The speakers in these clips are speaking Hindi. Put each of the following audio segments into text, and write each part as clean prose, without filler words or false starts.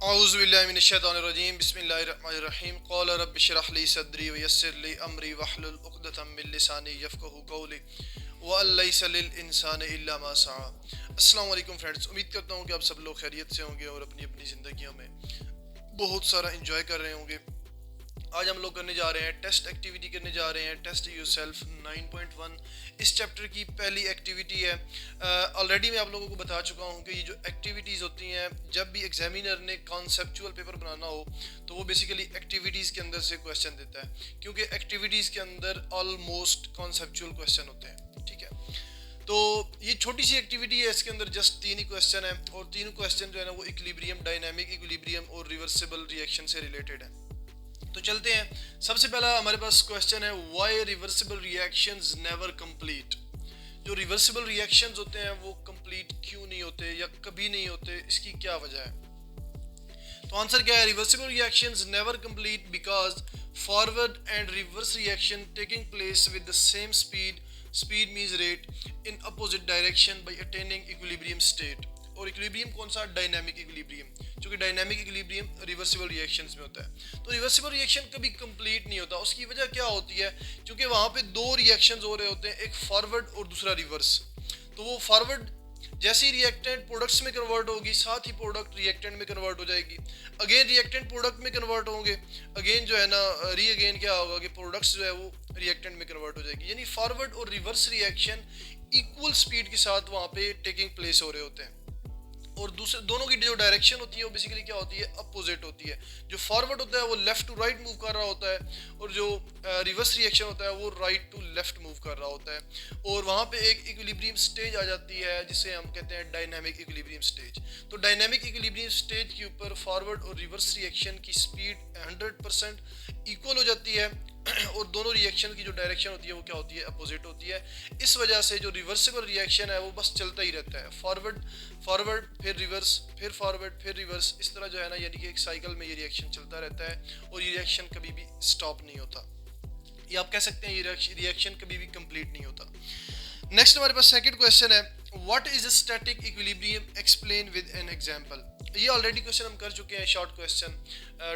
औज़ुबिल्लाहिमिनश्शैतानिर्रजीम बिस्मिल्लाहिर्रहमानिर्रहीम क़ाल रब्बि इश्रह ली सदरी व यस्सिर ली अमरी वहलुल उक़दतम मिन लिसानी यफ़क़हू क़ौली व लैसा लिल इंसानि इल्ला मा सआ। अस्सलाम वालेकुम फ्रेंड्स, उम्मीद करता हूँ कि आप सब लोग खैरियत से होंगे और अपनी अपनी ज़िंदगियों में बहुत सारा एंजॉय कर रहे होंगे। आज हम लोग करने जा रहे हैं टेस्ट एक्टिविटी करने जा रहे हैं, टेस्ट योरसेल्फ 9.1 इस चैप्टर की पहली एक्टिविटी है। ऑलरेडी मैं आप लोगों को बता चुका हूँ कि ये जो एक्टिविटीज़ होती हैं, जब भी एग्जामिनर ने कॉन्सेप्चुअल पेपर बनाना हो तो वो बेसिकली एक्टिविटीज़ के अंदर से क्वेश्चन देता है, क्योंकि एक्टिविटीज़ के अंदर ऑलमोस्ट कॉन्सेप्चुअल क्वेश्चन होते हैं। ठीक है, तो ये छोटी सी एक्टिविटी है, इसके अंदर जस्ट 3 ही क्वेश्चन है और तीनों क्वेश्चन जो है ना वो इक्विलिब्रियम, डायनामिक इक्विलिब्रियम और रिवर्सिबल रिएक्शन से रिलेटेड है। तो चलते हैं। सबसे पहला हमारे पास क्वेश्चन है, why reversible reactions never complete. जो रिवर्सिबल रिएक्शंस होते हैं वो कंप्लीट क्यों नहीं होते या कभी नहीं होते, इसकी क्या वजह है? तो आंसर क्या है? Reversible reactions never complete because forward and reverse reaction taking place with the same speed means rate in opposite direction by attaining equilibrium state. और इक्विलिब्रियम कौन सा? डायनामिक इक्विलिब्रियम, क्योंकि डायनामिक इक्विलिब्रियम रिवर्सिबल रिएक्शंस में होता है। तो रिवर्सिबल रिएक्शन कभी कंप्लीट नहीं होता। उसकी वजह क्या होती है? क्योंकि वहाँ पे दो रिएक्शंस हो रहे होते हैं, एक फॉरवर्ड और दूसरा रिवर्स। तो वो फॉरवर्ड जैसे ही रिएक्टेंट प्रोडक्ट्स में कन्वर्ट होगी, साथ ही प्रोडक्ट रिएक्टेंट में कन्वर्ट हो जाएगी। अगेन रिएक्टेंट प्रोडक्ट में कन्वर्ट होंगे, अगेन जो है ना अगेन क्या होगा कि प्रोडक्ट्स जो है वो रिएक्टेंट में कन्वर्ट हो जाएगी। यानी फॉरवर्ड और रिवर्स रिएक्शन इक्वल स्पीड के साथ वहाँ पे टेकिंग प्लेस हो रहे होते हैं। और दूसरे दोनों की जो डायरेक्शन होती है वो बेसिकली क्या होती है? अपोजिट होती है। जो फॉरवर्ड होता है वो लेफ्ट टू राइट मूव कर रहा होता है और जो रिवर्स रिएक्शन होता है वो राइट टू लेफ्ट मूव कर रहा होता है। और वहाँ पे एक इक्विलिब्रियम स्टेज आ जाती है जिसे हम कहते हैं डायनामिक इक्विलिब्रियम स्टेज। तो डायनामिक इक्विलिब्रियम स्टेज के ऊपर फॉरवर्ड और रिवर्स रिएक्शन की स्पीड 100% इक्वल हो जाती है और दोनों रिएक्शन की जो डायरेक्शन होती है वो क्या होती है? अपोजिट होती है। इस वजह से जो रिवर्सिबल रिएक्शन है वो बस चलता ही रहता है, फॉरवर्ड फॉरवर्ड फिर रिवर्स फिर फॉरवर्ड फिर रिवर्स, इस तरह जो है ना, यानी कि एक साइकिल में ये रिएक्शन चलता रहता है और ये रिएक्शन कभी भी स्टॉप नहीं होता। ये आप कह सकते हैं ये रिएक्शन कभी भी कंप्लीट नहीं होता। नेक्स्ट हमारे पास सेकंड क्वेश्चन है, what is a static equilibrium, explain with an example. ये ऑलरेडी क्वेश्चन हम कर चुके हैं, शॉर्ट क्वेश्चन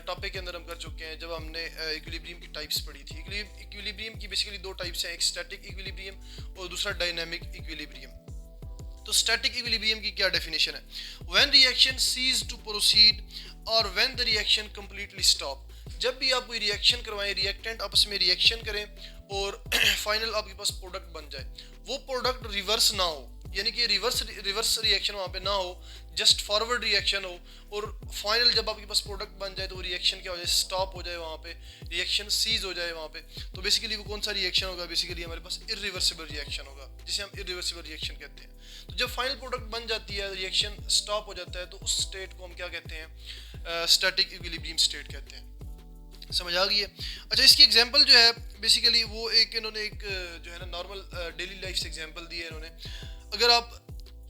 टॉपिक के अंदर हम कर चुके हैं जब हमने इक्विलिब्रियम की टाइप्स पढ़ी थी। इक्विलिब्रियम की बेसिकली दो टाइप्स हैं, एक स्टैटिक इक्विलिब्रियम और दूसरा डायनामिक इक्विलिब्रियम। तो स्टैटिक इक्विलिब्रियम की क्या डेफिनेशन है? When reaction cease to proceed और when the reaction completely stop. जब भी आप कोई रिएक्शन करवाएं, रिएक्टेंट आपस में रिएक्शन करें और फाइनल आपके पास प्रोडक्ट बन जाए, वो प्रोडक्ट रिवर्स ना हो, यानी कि रिवर्स रिएक्शन वहाँ पे ना हो, जस्ट फॉरवर्ड रिएक्शन हो और फाइनल जब आपके पास प्रोडक्ट बन जाए तो वो रिएक्शन क्या हो जाए? स्टॉप हो जाए, वहाँ पे रिएक्शन सीज हो जाए वहाँ पे। तो बेसिकली वो कौन सा रिएक्शन होगा? बेसिकली हमारे पास इरिवर्सिबल रिएक्शन होगा, जिसे हम इरिवर्सिबल रिएक्शन कहते हैं। तो जब फाइनल प्रोडक्ट बन जाती है, रिएक्शन स्टॉप हो जाता है, तो उस स्टेट को हम क्या कहते हैं? स्टैटिक इक्विलिब्रियम स्टेट कहते हैं। समझ आ गई है? अच्छा, इसकी एग्जांपल जो है बेसिकली वो एक इन्होंने एक जो है ना नॉर्मल डेली लाइफ से एग्जांपल दी है इन्होंने। अगर आप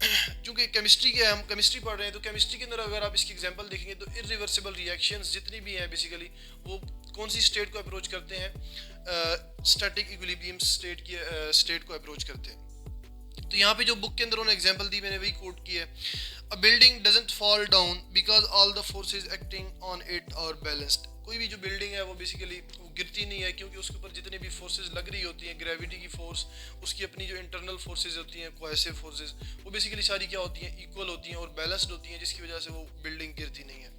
क्योंकि केमिस्ट्री के हम केमिस्ट्री पढ़ रहे हैं, तो केमिस्ट्री के अंदर अगर आप इसकी एग्जांपल देखेंगे तो इरिवर्सिबल रिएक्शंस जितनी भी हैं बेसिकली वो कौन सी स्टेट को अप्रोच करते हैं? स्टैटिक इक्विलिब्रियम स्टेट को अप्रोच करते हैं। तो यहाँ पे जो बुक के अंदर उन्होंने एग्जांपल दी, मैंने वही कोट की है। A building doesn't fall down because all the forces acting on it are balanced. कोई भी जो बिल्डिंग है वो बेसिकली वो गिरती नहीं है, क्योंकि उसके ऊपर जितने भी फोर्सेस लग रही होती हैं, ग्रेविटी की फोर्स, उसकी अपनी जो इंटरनल फोर्सेस होती हैं, कोहेसिव फोर्सेस, वो बेसिकली सारी क्या होती हैं? इक्वल होती हैं और बैलेंस्ड होती हैं, जिसकी वजह से वो बिल्डिंग गिरती नहीं है।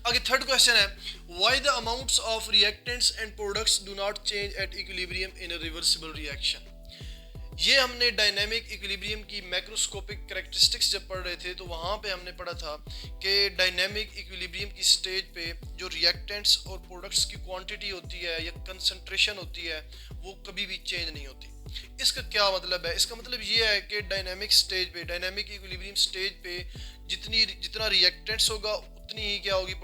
आगे थर्ड क्वेश्चन है, why the amounts of reactants and products do not change at equilibrium in a reversible reaction. ये हमने डायनामिक इक्विलिब्रियम की मैक्रोस्कोपिक कैरेक्टरिस्टिक्स जब पढ़ रहे थे तो वहाँ पे हमने पढ़ा था कि डायनामिक इक्विलिब्रियम की स्टेज पे जो रिएक्टेंट्स और प्रोडक्ट्स की क्वांटिटी होती है या कंसंट्रेशन होती है वो कभी भी चेंज नहीं होती। इसका क्या मतलब है? इसका मतलब ये है कि डायनामिक स्टेज पे, डायनामिक इक्विलिब्रियम स्टेज पे जितना रिएक्टेंट्स होगा उतनी ही क्या होगी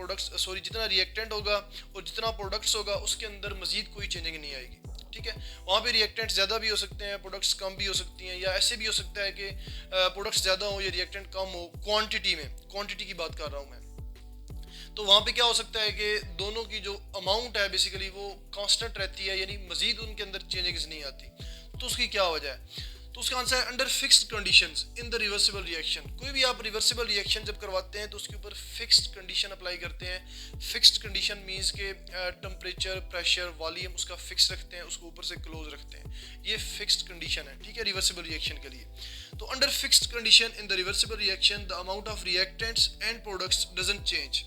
जितना रिएक्टेंट होगा और जितना प्रोडक्ट्स होगा उसके अंदर मजीद कोई चेंजिंग नहीं आएगी। ठीक है, वहाँ पे रिएक्टेंट ज़्यादा भी हो सकते हैं, प्रोडक्ट्स कम भी हो सकती हैं, या ऐसे भी हो सकता है कि प्रोडक्ट्स ज़्यादा हो या रिएक्टेंट कम हो। क्वांटिटी की बात कर रहा हूँ मैं। तो वहाँ पे क्या हो सकता है कि दोनों की जो अमाउंट है बेसिकली वो कांस्टेंट रहती है, यानी मजीद उनके अंदर चेंजेस नहीं आती। तो उसकी क्या वजह है? तो उसका आंसर है under fixed conditions in the reversible reaction. कोई भी आप रिवर्सिबल रिएक्शन जब करवाते हैं तो उसके ऊपर फिक्स्ड कंडीशन अप्लाई करते हैं। फिक्स्ड कंडीशन मींस के टेम्परेचर, प्रेशर, वॉल्यूम उसका फिक्स रखते हैं, उसको ऊपर से क्लोज रखते हैं। ये फिक्स्ड कंडीशन है, ठीक है, रिवर्सिबल रिएक्शन के लिए। तो under fixed condition in the reversible reaction the amount of reactants and products doesn't change.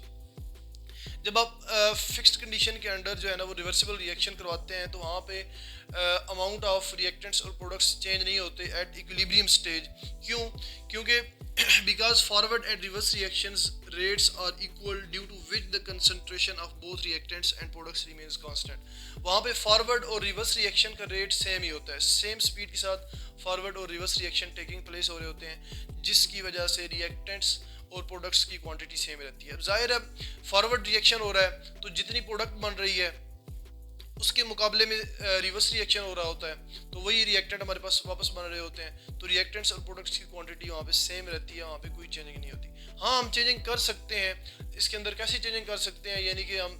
जब आप फिक्स्ड कंडीशन के अंडर जो है ना वो रिवर्सिबल रिएक्शन करवाते हैं तो वहाँ पे अमाउंट ऑफ रिएक्टेंट्स और प्रोडक्ट्स चेंज नहीं होते एट इक्विलिब्रियम स्टेज। क्यों? क्योंकि because forward and reverse reactions rates are equal due to which the concentration of both reactants and products remains constant. वहाँ पे फॉरवर्ड और रिवर्स रिएक्शन का रेट सेम ही होता है, सेम स्पीड के साथ फॉरवर्ड और रिवर्स रिएक्शन टेकिंग प्लेस हो रहे होते हैं, जिसकी वजह से रिएक्टेंट्स और प्रोडक्ट्स की क्वांटिटी सेम रहती है। अब जाहिर है फॉरवर्ड रिएक्शन हो रहा है तो जितनी प्रोडक्ट बन रही है उसके मुकाबले में रिवर्स रिएक्शन हो रहा होता है, तो वही रिएक्टेंट हमारे पास वापस बन रहे होते हैं। तो रिएक्टेंट्स और प्रोडक्ट्स की क्वांटिटी वहाँ पे सेम रहती है, वहाँ पे कोई चेंजिंग नहीं होती। हाँ, हम चेंजिंग कर सकते हैं। इसके अंदर कैसे चेंजिंग कर सकते हैं? यानी कि हम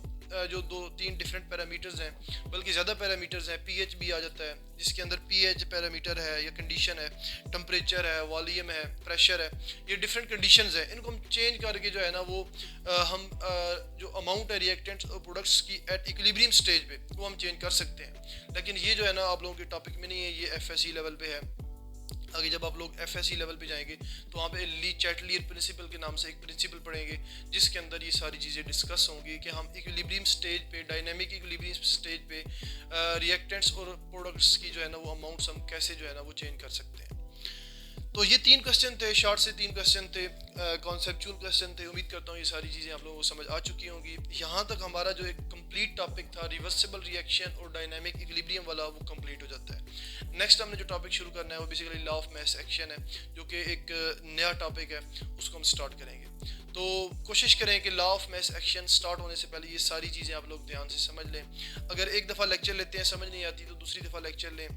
जो 2-3 डिफरेंट पैरामीटर्स हैं, बल्कि ज़्यादा पैरामीटर्स हैं, पीएच भी आ जाता है जिसके अंदर पीएच पैरामीटर है या कंडीशन है, टेम्परेचर है, वॉल्यूम है, प्रेशर है, ये डिफरेंट कंडीशंस हैं। इनको हम चेंज करके जो है ना वो हम जो अमाउंट है रिएक्टेंट्स और प्रोडक्ट्स की एट इक्विलिब्रियम स्टेज पे वो हम चेंज कर सकते हैं। लेकिन ये जो है ना आप लोगों के टॉपिक में नहीं है, ये एफएससी लेवल पे है। आगे जब आप लोग एफएससी लेवल पे जाएंगे तो वहाँ पे ली चैटलियर प्रिंसिपल के नाम से एक प्रिंसिपल पढ़ेंगे जिसके अंदर ये सारी चीज़ें डिस्कस होंगी कि हम इक्विलिब्रियम स्टेज पे, डायनामिक इक्विलिब्रियम स्टेज पे रिएक्टेंट्स और प्रोडक्ट्स की जो है ना वो अमाउंट्स हम कैसे जो है ना वो चेंज कर सकते हैं। तो ये 3 क्वेश्चन थे, शॉर्ट से 3 क्वेश्चन थे, कॉन्सेप्चुअल क्वेश्चन थे। उम्मीद करता हूँ ये सारी चीज़ें आप लोगों को समझ आ चुकी होंगी। यहाँ तक हमारा जो एक कंप्लीट टॉपिक था रिवर्सिबल रिएक्शन और डायनामिक इक्विलिब्रियम वाला, वो कंप्लीट हो जाता है। नेक्स्ट हमने जो टॉपिक शुरू करना है वो basically law of mass action है, जो कि एक नया टॉपिक है, उसको हम स्टार्ट करेंगे। तो कोशिश करें कि law of mass action start होने से पहले ये सारी चीज़ें आप लोग ध्यान से समझ लें। अगर एक दफ़ा लेक्चर लेते हैं समझ नहीं आती तो दूसरी दफ़ा लेक्चर लें,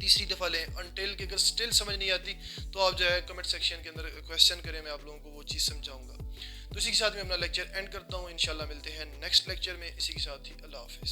तीसरी दफ़ा लें, अनटिल कि अगर स्टिल समझ नहीं आती तो आप जो है कमेंट सेक्शन के अंदर क्वेश्चन करें, मैं आप लोगों को वो चीज़ समझाऊंगा। तो इसी के साथ मैं अपना लेक्चर एंड करता हूँ। इंशाल्लाह मिलते हैं नेक्स्ट लेक्चर में। इसी के साथ ही अल्लाह हाफिज़।